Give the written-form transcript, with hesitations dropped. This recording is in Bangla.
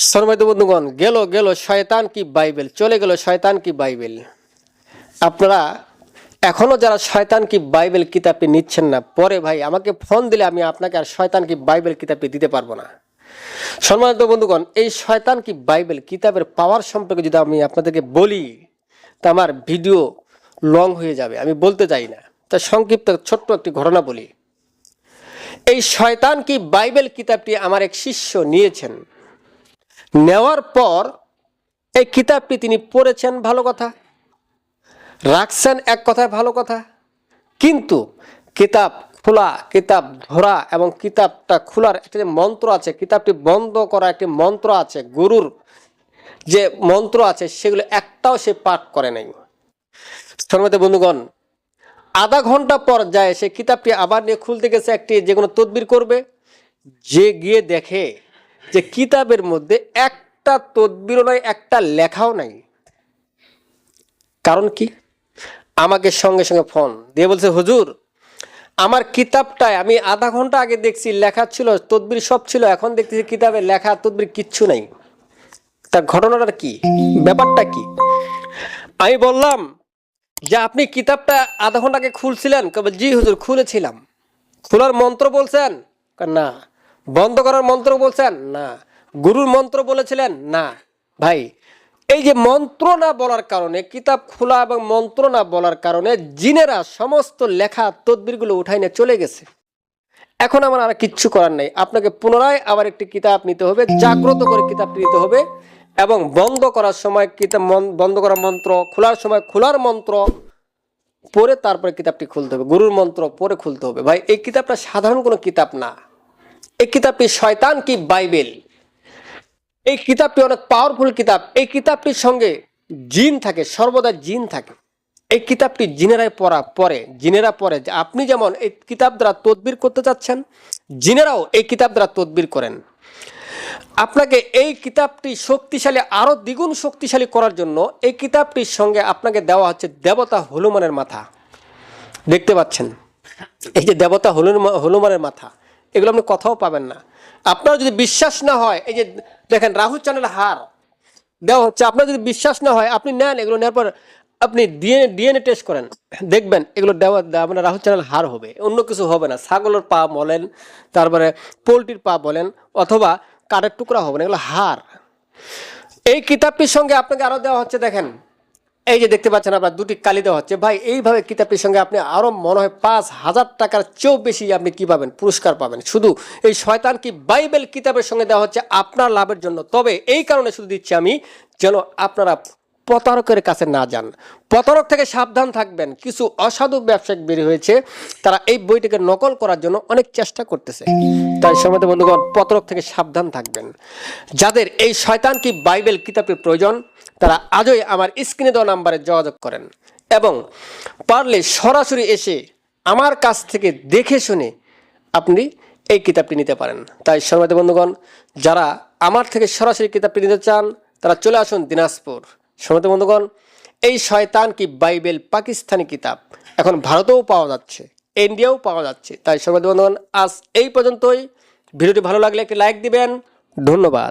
সম্মানিত বন্ধুগণ, গেল গেল শয়তান কি বাইবেল, চলে গেল শয়তান কি বাইবেল। আপনারা এখনো যারা শয়তান কি বাইবেল কিতাবটি নিচ্ছেন না, পরে ভাই আমাকে ফোন দিলে আমি আপনাকে আর শয়তান কি বাইবেল কিতাবটি দিতে পারবো না। সম্মানিত বন্ধুগণ, এই শয়তান কি বাইবেল কিতাবের পাওয়ার সম্পর্কে যদি আমি আপনাদেরকে বলি তা আমার ভিডিও লং হয়ে যাবে, আমি বলতে চাই না। তা সংক্ষিপ্ত ছোট্ট একটি ঘটনা বলি। এই শয়তান কি বাইবেল কিতাবটি আমার এক শিষ্য নিয়েছেন। নেওয়ার পর এই কিতাবটি তিনি পড়েছেন, ভালো কথা, রাখছেন এক কথায় ভালো কথা, কিন্তু কিতাব খোলা, কিতাব ধরা এবং কিতাবটা খোলার একটা যে মন্ত্র আছে, কিতাবটি বন্ধ করা একটি মন্ত্র আছে, গুরুর যে মন্ত্র আছে সেগুলো একটাও সে পাঠ করে নাই। সম্মানিত বন্ধুগণ, আধা ঘন্টা পর যায় সে কিতাবটি আবার নিয়ে খুলতে গেছে, একটি যে কোনো তদবির করবে, যে গিয়ে দেখে যে কিতাবের মধ্যে একটা তদবিরও নাই, একটা লেখাও নাই। কারণ কি? আমাকে সঙ্গে সঙ্গে ফোন দিয়ে বলছে, হুজুর আমার কিতাবটায় আমি আধা ঘন্টা আগে দেখছি লেখা ছিল, তদবির সব ছিল, এখন দেখতেছি কিতাবে লেখা তদবির কিচ্ছু নাই। তার ঘটনাটা কি, ব্যাপারটা কি? আমি বললাম যে আপনি কিতাবটা আধা ঘন্টা আগে খুলছিলেন? জি হুজুর খুলেছিলাম। খোলার মন্ত্র বলছেন? না। বন্ধ করার মন্ত্র বলছেন? না। গুরুর মন্ত্র বলেছিলেন? না। ভাই, এই যে মন্ত্র না বলার কারণে, কিতাব খোলা এবং মন্ত্র না বলার কারণে জিনেরা সমস্ত লেখা তদবিরগুলো উঠাই নিয়ে চলে গেছে। এখন আমার আর কিচ্ছু করার নেই, আপনাকে পুনরায় আবার একটি কিতাব নিতে হবে, জাগ্রত করে কিতাবটি নিতে হবে এবং বন্ধ করার সময় কিতাব বন্ধ করার মন্ত্র, খোলার সময় খোলার মন্ত্র পরে তারপরে কিতাবটি খুলতে হবে, গুরুর মন্ত্র পরে খুলতে হবে। ভাই, এই কিতাবটা সাধারণ কোনো কিতাব না, এই কিতাবটি শয়তান কি বাইবেল। এই কিতাবটি অনেক পাওয়ারফুল কিতাব। এই কিতাবটির সঙ্গে জিন থাকে, সর্বদা জিন থাকে। এই কিতাবটি জিনেরাই জিনেরা পড়ে। আপনি যেমন এই কিতাব দ্বারা তদবির করতে চাচ্ছেন, জিনেরাও এই কিতাব দ্বারা তদবির করেন। আপনাকে এই কিতাবটি শক্তিশালী, আরো দ্বিগুণ শক্তিশালী করার জন্য এই কিতাবটির সঙ্গে আপনাকে দেওয়া হচ্ছে দেবতা হনুমানের মাথা। দেখতে পাচ্ছেন এই যে দেবতা হনুমানের মাথা, এগুলো আপনি কথাও পাবেন না। আপনার যদি বিশ্বাস না হয়, এই যে দেখেন রাহু চ্যানেল হার দেওয়া হচ্ছে, আপনার যদি বিশ্বাস না হয় আপনি নেন, এগুলো নেওয়ার পর আপনি ডিএনএ টেস্ট করেন, দেখবেন এগুলো দেওয়া আপনার রাহু চ্যানেল হার হবে, অন্য কিছু হবে না। ছাগলের পা বলেন, তারপরে পোলট্রির পা বলেন, অথবা কাঠের টুকরা হবে না, এগুলো হার। এই কিতাবটির সঙ্গে আপনাকে আরো দেওয়া হচ্ছে, দেখেন এই যে দেখতে পাচ্ছেন আপনার দুটি কালি দেওয়া হচ্ছে। ভাই, এইভাবে কিতাবটির সঙ্গে আপনি আরো মনে হয় 5,000 টাকার চেয়েও বেশি আপনি কি পাবেন, পুরস্কার পাবেন, শুধু এই শয়তান কি বাইবেল কিতাবের সঙ্গে দেওয়া হচ্ছে আপনার লাভের জন্য। তবে এই কারণে শুধু দিচ্ছি আমি, যেন আপনারা প্রতারকের কাছে না যান, প্রতারক থেকে সাবধান থাকবেন। কিছু অসাধু ব্যবসায়িক বের হয়েছে, তারা এই বইটাকে নকল করার জন্য অনেক চেষ্টা করতেছে। তাই সম্মানিত বন্ধুগণ, প্রতারক থেকে সাবধান থাকবেন। যাদের এই শয়তান কি বাইবেল কিতাবের প্রয়োজন, তারা আজই আমার স্ক্রিনে দেওয়া নাম্বারে যোগাযোগ করেন এবং পারলে সরাসরি এসে আমার কাছ থেকে দেখে শুনে আপনি এই কিতাবটি নিতে পারেন। তাই সম্মানিত বন্ধুগণ, যারা আমার থেকে সরাসরি কিতাবটি নিতে চান তারা চলে আসুন দিনাজপুর। সম্মানিত বন্ধুগণ, এই শয়তান কি বাইবেল পাকিস্তানি কিতাব এখন ভারতেও পাওয়া যাচ্ছে, ইন্ডিয়াও পাওয়া যাচ্ছে। তাই সম্মানিত বন্ধুগণ, আজ এই পর্যন্তই। ভিডিওটি ভালো লাগলে একটি লাইক দিবেন। ধন্যবাদ।